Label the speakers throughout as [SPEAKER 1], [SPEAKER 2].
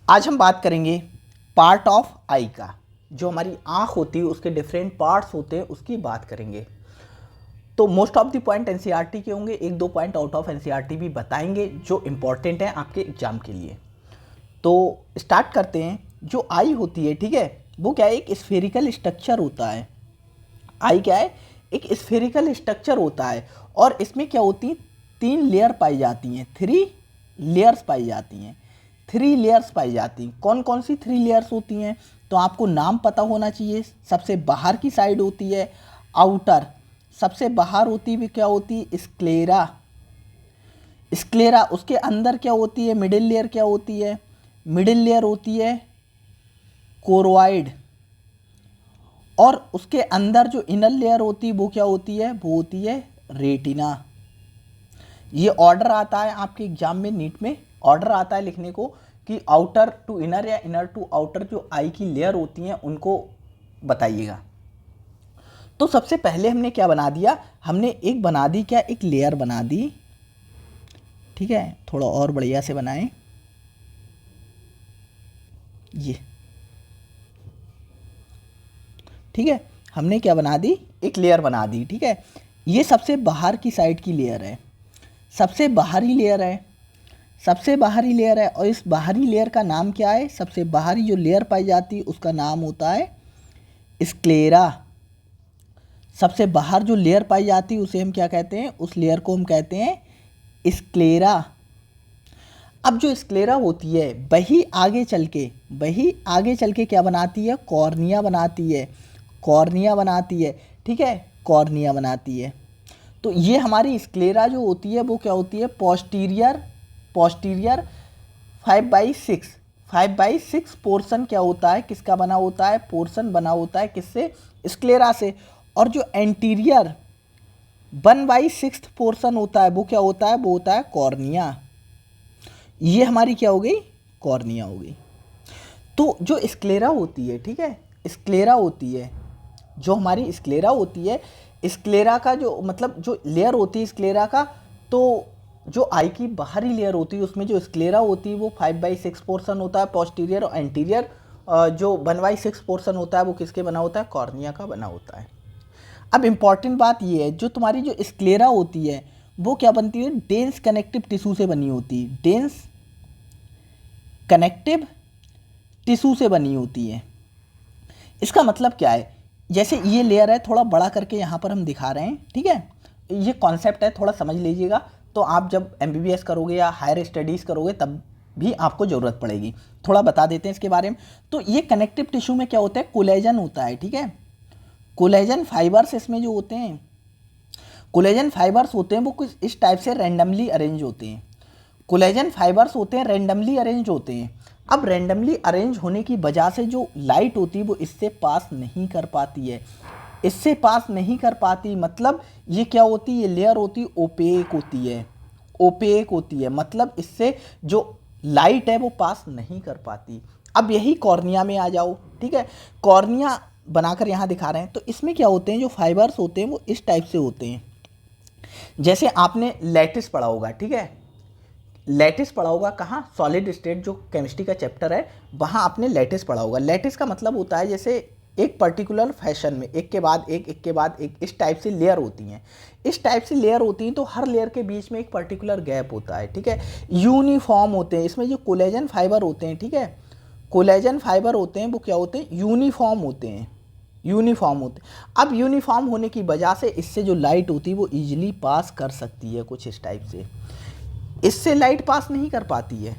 [SPEAKER 1] आज हम बात करेंगे पार्ट ऑफ आई का। जो हमारी आँख होती है उसके डिफरेंट पार्ट्स होते हैं, उसकी बात करेंगे। तो most of the point NCERT के होंगे, एक दो पॉइंट आउट ऑफ एनसीईआरटी भी बताएंगे जो इम्पोर्टेंट है आपके एग्जाम के लिए। तो स्टार्ट करते हैं। जो आई होती है, ठीक है, वो क्या है, एक स्फेरिकल स्ट्रक्चर होता है। आई क्या है, एक स्फेरिकल स्ट्रक्चर होता है और इसमें क्या होती है, 3 लेयर पाई जाती हैं, 3 लेयर्स पाई जाती हैं, 3 लेयर्स पाई जाती हैं। कौन कौन सी 3 लेयर्स होती हैं, तो आपको नाम पता होना चाहिए। सबसे बाहर की साइड होती है आउटर, सबसे बाहर होती भी क्या होती है, स्क्लेरा। स्क्लेरा, उसके अंदर क्या होती है, मिडिल लेयर क्या होती है, मिडिल लेयर होती है कोरोइड। और उसके अंदर जो इनर लेयर होती है वो क्या होती है, वो होती है रेटिना। ये ऑर्डर आता है आपके एग्जाम में, नीट में ऑर्डर आता है लिखने को कि आउटर टू इनर या इनर टू आउटर जो आई की लेयर होती हैं उनको बताइएगा। तो सबसे पहले हमने क्या बना दिया, हमने एक बना दी, क्या, एक लेयर बना दी। ठीक है, थोड़ा और बढ़िया से बनाएं। ये ठीक है, हमने क्या बना दी, एक लेयर बना दी। ठीक है, ये सबसे बाहर की साइड की लेयर है, सबसे बाहरी लेयर है, सबसे बाहरी लेयर है। और इस बाहरी लेयर का नाम क्या है, सबसे बाहरी जो लेयर पाई जाती है उसका नाम होता है स्क्लेरा। सबसे बाहर जो लेयर पाई जाती है उसे हम क्या कहते हैं, उस लेयर को हम कहते हैं स्क्लेरा। अब जो स्क्लेरा होती है वही आगे चल के क्या बनाती है, कॉर्निया बनाती है, कॉर्निया बनाती है। ठीक है, कॉर्निया बनाती है। तो ये हमारी स्क्लेरा जो होती है वो क्या होती है, पोस्टीरियर 5/6 पोर्शन क्या होता है, किसका बना होता है, पोर्शन बना होता है किससे, स्क्लेरा से। और जो एंटीरियर 1/6 पोर्शन होता है वो क्या होता है, वो होता है कॉर्निया। ये हमारी क्या हो गई, कॉर्निया हो गई। तो जो स्क्लेरा होती है, ठीक है, स्क्लेरा होती है, जो हमारी स्क्लेरा होती है, स्क्लेरा का जो मतलब जो लेयर होती है स्क्लेरा का, तो जो आई की बाहरी लेयर होती है उसमें जो स्क्लेरा होती है वो 5/6 पोर्शन होता है पोस्टीरियर, और एंटीरियर जो 1/6 पोर्शन होता है वो किसके बना होता है, कॉर्निया का बना होता है। अब इम्पॉर्टेंट बात ये है, जो तुम्हारी जो स्क्लेरा होती है वो क्या बनती है, डेंस कनेक्टिव टिश्यू से बनी होती है, डेंस कनेक्टिव टिश्यू से बनी होती है। इसका मतलब क्या है, जैसे ये लेयर है, थोड़ा बड़ा करके यहाँ पर हम दिखा रहे हैं। ठीक है, ये कॉन्सेप्ट है, थोड़ा समझ लीजिएगा। तो आप जब एमबीबीएस करोगे या हायर स्टडीज़ करोगे तब भी आपको ज़रूरत पड़ेगी। थोड़ा बता देते हैं इसके बारे में। तो ये कनेक्टिव टिश्यू में क्या होता है, कोलेजन होता है। ठीक है, कोलेजन फाइबर्स इसमें जो होते हैं, कोलेजन फाइबर्स होते हैं वो कुछ इस टाइप से रैंडमली अरेंज होते हैं। कोलेजन फाइबर्स होते हैं रैंडमली अरेंज होते हैं। अब रैंडमली अरेंज होने की वजह से जो लाइट होती है वो इससे पास नहीं कर पाती है, इससे पास नहीं कर पाती। मतलब ये क्या होती है, ये लेयर होती है ओपेक होती है, ओपेक होती है, मतलब इससे जो लाइट है वो पास नहीं कर पाती। अब यही कॉर्निया में आ जाओ। ठीक है, कॉर्निया बनाकर यहाँ दिखा रहे हैं। तो इसमें क्या होते हैं, जो फाइबर्स होते हैं वो इस टाइप से होते हैं। जैसे आपने लैटिस पढ़ा होगा, ठीक है, लैटिस पढ़ा होगा, कहाँ, सॉलिड स्टेट जो केमिस्ट्री का चैप्टर है वहाँ आपने लैटिस पढ़ा होगा। लैटिस का मतलब होता है जैसे एक पर्टिकुलर फैशन में एक के बाद एक के बाद एक, इस टाइप से लेयर होती हैं, इस टाइप से लेयर होती हैं। तो हर लेयर के बीच में एक पर्टिकुलर गैप होता है। ठीक है, यूनिफॉर्म होते हैं। इसमें जो कोलेजन फाइबर होते हैं, ठीक है, कोलेजन फाइबर होते हैं वो क्या होते हैं, यूनिफॉर्म होते हैं, यूनिफॉर्म होते हैं। अब यूनिफॉर्म होने की वजह से इससे जो लाइट होती है वो ईजिली पास कर सकती है, कुछ इस टाइप से। इससे लाइट पास नहीं कर पाती है,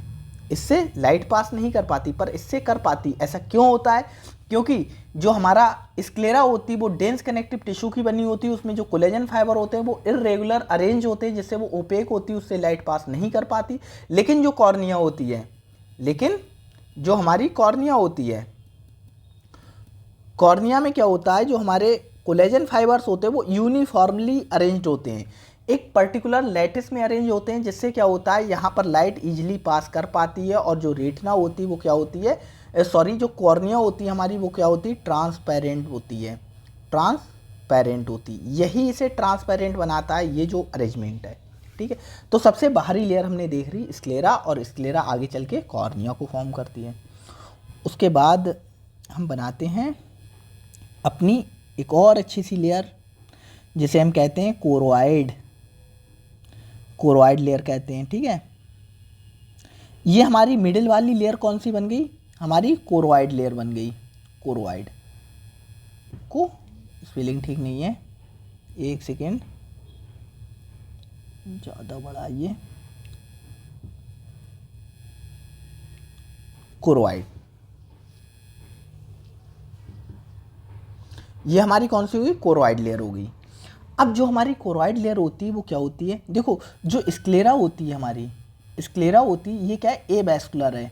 [SPEAKER 1] इससे लाइट पास नहीं कर पाती, पर इससे कर पाती। ऐसा क्यों होता है, क्योंकि जो हमारा स्क्लेरा होती है वो डेंस कनेक्टिव टिश्यू की बनी होती है, उसमें जो कोलेजन फाइबर होते हैं वो इरेगुलर अरेंज होते हैं, जिससे वो ओपेक होती है, उससे लाइट पास नहीं कर पाती। लेकिन जो कॉर्निया होती है, लेकिन जो हमारी कॉर्निया होती है, कॉर्निया में क्या होता है, जो हमारे कोलेजन फाइबर्स होते हैं वो यूनिफॉर्मली अरेंज्ड होते हैं, एक पर्टिकुलर लैटिस में अरेंज होते हैं, जिससे क्या होता है यहाँ पर लाइट इजीली पास कर पाती है। और जो रेटिना होती है वो क्या होती है, सॉरी, जो कॉर्निया होती है हमारी वो क्या होती है, ट्रांसपेरेंट होती है, ट्रांसपेरेंट होती है। यही इसे ट्रांसपेरेंट बनाता है, ये जो अरेंजमेंट है। ठीक है। तो सबसे बाहरी लेयर हमने देख रही स्क्लेरा, और स्क्लेरा आगे चल के कॉर्निया को फॉर्म करती है। उसके बाद हम बनाते हैं अपनी एक और अच्छी सी लेयर जिसे हम कहते हैं कोरोइड, कोरोइड लेयर कहते हैं, ठीक है। ये हमारी मिडिल वाली लेयर कौन सी बन गई, हमारी कोरोइड लेयर बन गई। कोरोइड को स्पेलिंग ठीक नहीं है, एक सेकेंड, ज़्यादा बढ़ाइए, कोरोइड। ये हमारी कौन सी हुई, कोरोइड लेयर हो गई। अब जो हमारी कोरोइड लेयर होती है वो क्या होती है, देखो जो स्क्लेरा होती है हमारी, स्क्लेरा होती है ये क्या है, ए वैस्कुलर है।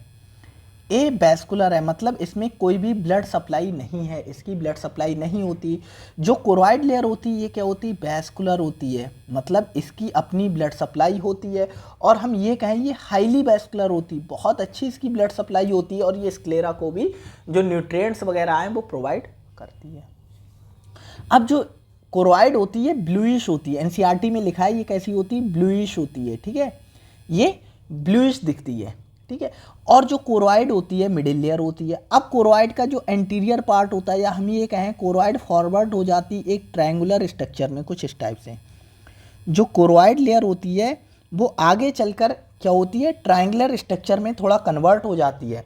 [SPEAKER 1] ए वैस्कुलर है मतलब इसमें कोई भी ब्लड सप्लाई नहीं है, इसकी ब्लड सप्लाई नहीं होती। जो कोरोइड लेयर होती है ये क्या होती है, वैस्कुलर होती है, मतलब इसकी अपनी ब्लड सप्लाई होती है। और हम ये कहें ये हाईली वैस्कुलर होती है, बहुत अच्छी इसकी ब्लड सप्लाई होती है, और ये स्क्लेरा को भी जो न्यूट्रिएंट्स वगैरह हैं वो प्रोवाइड करती है। अब जो कोरोइड होती है ब्लूइश होती है, एनसीईआरटी में लिखा है ये कैसी होती है, ब्लूइश होती है, ठीक है, ये ब्लूइश दिखती है, ठीक है। और जो कोरोइड होती है मिडिल लेयर होती है। अब कोरोइड का जो एंटीरियर पार्ट होता है, या हम ये कहें कोरोइड फॉरवर्ड हो जाती है एक ट्रायंगुलर स्ट्रक्चर में कुछ इस टाइप से। जो कोरोइड लेयर होती है वो आगे चलकर क्या होती है, ट्रायंगुलर स्ट्रक्चर में थोड़ा कन्वर्ट हो जाती है,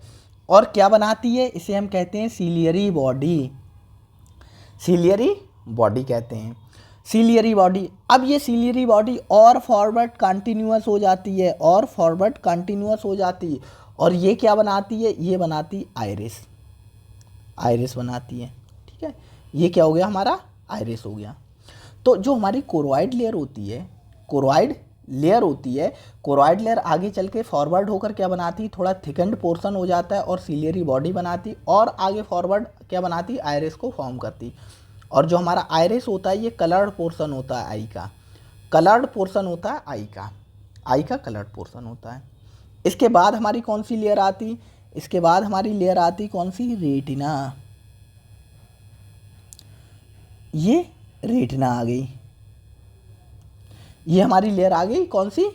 [SPEAKER 1] और क्या बनाती है, इसे हम कहते हैं सीलियरी बॉडी, सीलियरी बॉडी कहते हैं, सीलियरी बॉडी। अब ये सीलियरी बॉडी और फॉरवर्ड कंटिन्यूअस हो जाती है, और फॉरवर्ड कंटिन्यूअस हो जाती है, और ये क्या बनाती है, ये बनाती आइरिस, आइरिस बनाती है, ठीक है। ये क्या हो गया हमारा, आइरिस हो गया। तो जो हमारी कोरोइड लेयर होती है, कोरोइड लेयर होती है, कोरोइड लेयर आगे चल के फॉरवर्ड होकर क्या बनाती है, थोड़ा थिकन्ड पोर्शन हो जाता है और सीलियरी बॉडी बनाती, और आगे फॉरवर्ड क्या बनाती, आइरिस को फॉर्म करती। और जो हमारा आइरिस होता है ये कलर्ड पोर्शन होता है आई का, कलर्ड पोर्शन होता है आई का, आई का कलर्ड पोर्शन होता है। इसके बाद हमारी कौन सी लेयर आती, इसके बाद हमारी लेयर आती कौन सी, रेटिना। ये रेटिना आ गई, ये हमारी लेयर आ गई कौन सी,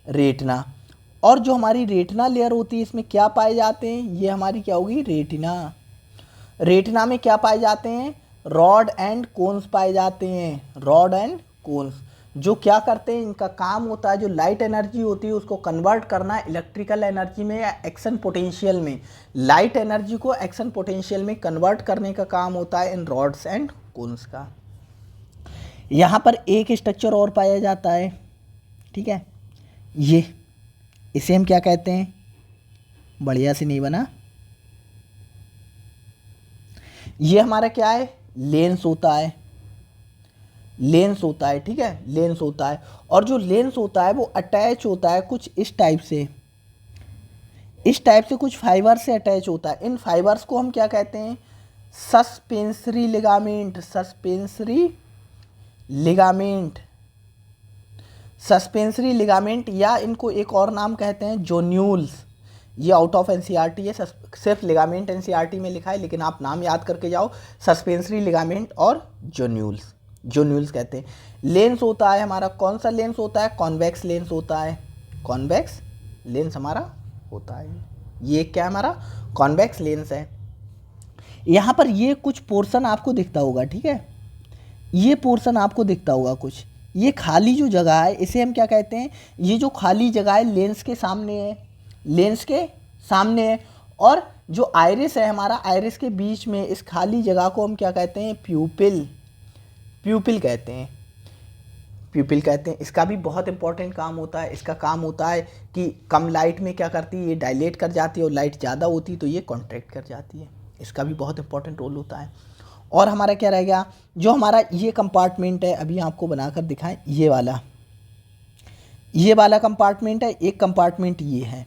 [SPEAKER 1] रेटिना। और जो हमारी रेटिना लेयर होती है इसमें क्या पाए जाते हैं, ये हमारी क्या होगी, रेटिना। रेटिना में क्या पाए जाते हैं, रॉड एंड कोन्स पाए जाते हैं, रॉड एंड कोन्स, जो क्या करते हैं, इनका काम होता है जो लाइट एनर्जी होती है उसको कन्वर्ट करना इलेक्ट्रिकल एनर्जी में या एक्शन पोटेंशियल में, लाइट एनर्जी को एक्शन पोटेंशियल में कन्वर्ट करने का काम होता है इन रॉड्स एंड कोन्स का। यहाँ पर एक स्ट्रक्चर और पाया जाता है, ठीक है, ये इसे हम क्या कहते हैं, बढ़िया से नहीं बना, ये हमारा क्या है, लेंस होता है, लेंस होता है, ठीक है, लेंस होता है। और जो लेंस होता है वो अटैच होता है कुछ इस टाइप से, इस टाइप से कुछ फाइबर से अटैच होता है। इन फाइबर्स को हम क्या कहते हैं, suspensory ligament, suspensory ligament, suspensory ligament, या इनको एक और नाम कहते हैं जोन्यूल्स। ये आउट ऑफ एनसीईआरटी है, सिर्फ लिगामेंट एनसीईआरटी में लिखा है, लेकिन आप नाम याद करके जाओ, सस्पेंसरी लिगामेंट और जोन्यूल्स, जोन्यूल्स कहते हैं। लेंस होता है हमारा, कौन सा लेंस होता है, कॉन्वेक्स लेंस होता है, कॉन्वेक्स लेंस हमारा होता है। ये क्या है हमारा, कॉन्वेक्स लेंस है। यहाँ पर ये कुछ पोर्शन आपको दिखता होगा, ठीक है, ये पोर्शन आपको दिखता होगा कुछ, ये खाली जो जगह है इसे हम क्या कहते हैं, ये जो खाली जगह है लेंस के सामने है, लेंस के सामने है। और जो आइरिस है हमारा, आइरिस के बीच में इस खाली जगह को हम क्या कहते हैं, प्यूपिल, प्यूपिल कहते हैं, प्यूपिल कहते हैं। इसका भी बहुत इंपॉर्टेंट काम होता है, इसका काम होता है कि कम लाइट में क्या करती है, ये डायलेट कर जाती है, और लाइट ज़्यादा होती है तो ये कॉन्ट्रैक्ट कर जाती है, इसका भी बहुत इंपॉर्टेंट रोल होता है। और हमारा क्या रह गया, जो हमारा ये कंपार्टमेंट है, अभी आपको बनाकर दिखाएं, ये वाला कंपार्टमेंट है, एक कंपार्टमेंट ये है।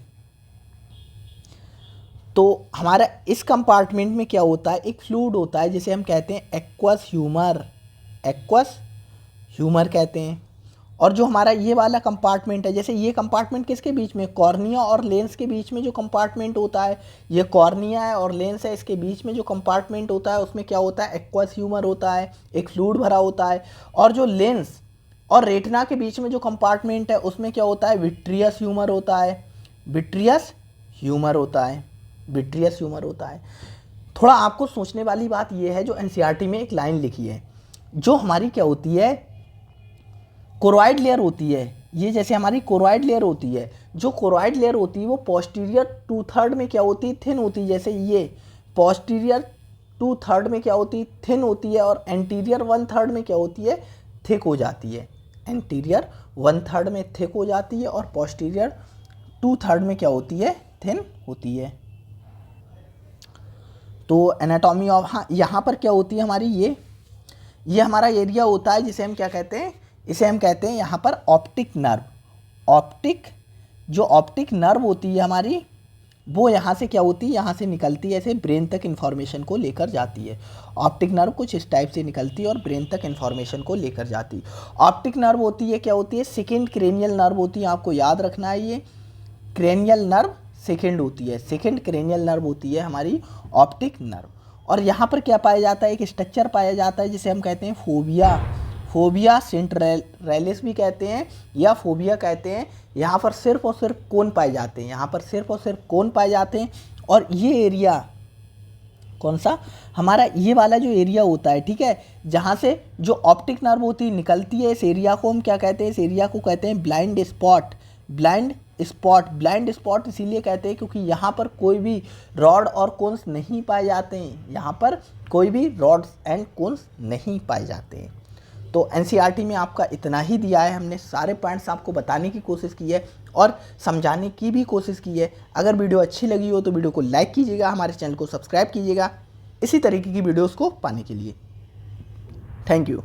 [SPEAKER 1] तो हमारा इस कंपार्टमेंट में क्या होता है, एक फ्लूइड होता है जिसे हम कहते हैं एक्वस ह्यूमर, एक्वस ह्यूमर कहते हैं। और जो हमारा ये वाला कंपार्टमेंट है, जैसे ये कंपार्टमेंट किसके बीच में, कॉर्निया और लेंस के बीच में जो कंपार्टमेंट होता है, ये कॉर्निया है और लेंस है, इसके बीच में जो कंपार्टमेंट होता है उसमें क्या होता है, एक्वस ह्यूमर होता है, एक फ्लूइड भरा होता है। और जो लेंस और रेटिना के बीच में जो कंपार्टमेंट है उसमें क्या होता है, विट्रियस ह्यूमर होता है, विट्रियस ह्यूमर होता है, विट्रियस ह्यूमर होता है। थोड़ा आपको सोचने वाली बात यह है, जो एनसीईआरटी में एक लाइन लिखी है, जो हमारी क्या होती है, कोरॉइड लेयर होती है, ये जैसे हमारी कोरॉइड लेयर होती है, जो कोरॉइड लेयर होती है वो पोस्टीरियर 2/3 में क्या होती है, थिन होती है। जैसे ये पोस्टीरियर 2/3 में क्या होती है, थिन होती है, और एंटीरियर 1/3 में क्या होती है, थिक हो जाती है। एंटीरियर 1/3 में थिक हो जाती है और पोस्टीरियर 2/3 में क्या होती है, थिन होती है। तो एनाटॉमी ऑफ, हाँ यहाँ पर क्या होती है हमारी, ये हमारा एरिया होता है जिसे हम क्या कहते हैं, इसे हम कहते हैं यहाँ पर ऑप्टिक नर्व। ऑप्टिक, जो ऑप्टिक नर्व होती है हमारी, वो यहाँ से क्या होती है, यहाँ से निकलती है, ऐसे ब्रेन तक इन्फॉर्मेशन को लेकर जाती है। ऑप्टिक नर्व कुछ इस टाइप से निकलती है और ब्रेन तक इन्फॉर्मेशन को लेकर जाती है। ऑप्टिक नर्व होती है, क्या होती है, सेकेंड क्रेनियल नर्व होती है, आपको याद रखना है, ये क्रेनियल नर्व सेकेंड होती है, सेकेंड क्रेनियल नर्व होती है हमारी ऑप्टिक नर्व। और यहाँ पर क्या पाया जाता है, एक स्ट्रक्चर पाया जाता है जिसे हम कहते हैं फोबिया, फोबिया सेंट्रैलिस भी कहते हैं या फोबिया कहते हैं। यहाँ पर सिर्फ और सिर्फ कोन पाए जाते हैं, यहाँ पर सिर्फ और सिर्फ कोन पाए जाते हैं। और ये एरिया कौन सा, हमारा ये वाला जो एरिया होता है, ठीक है, जहाँ से जो ऑप्टिक नर्व होती है निकलती है, इस एरिया को हम क्या कहते हैं, इस एरिया को कहते हैं blind spot. Blind spot, blind spot इसीलिए कहते हैं क्योंकि यहाँ पर कोई भी रॉड और कोन्स नहीं पाए जाते हैं, यहाँ पर कोई भी रॉड्स एंड कोन्स नहीं पाए जाते हैं। तो एनसीईआरटी में आपका इतना ही दिया है, हमने सारे पॉइंट्स आपको बताने की कोशिश की है और समझाने की भी कोशिश की है। अगर वीडियो अच्छी लगी हो तो वीडियो को लाइक कीजिएगा, हमारे चैनल को सब्सक्राइब कीजिएगा इसी तरीके की वीडियोस को पाने के लिए। Thank you.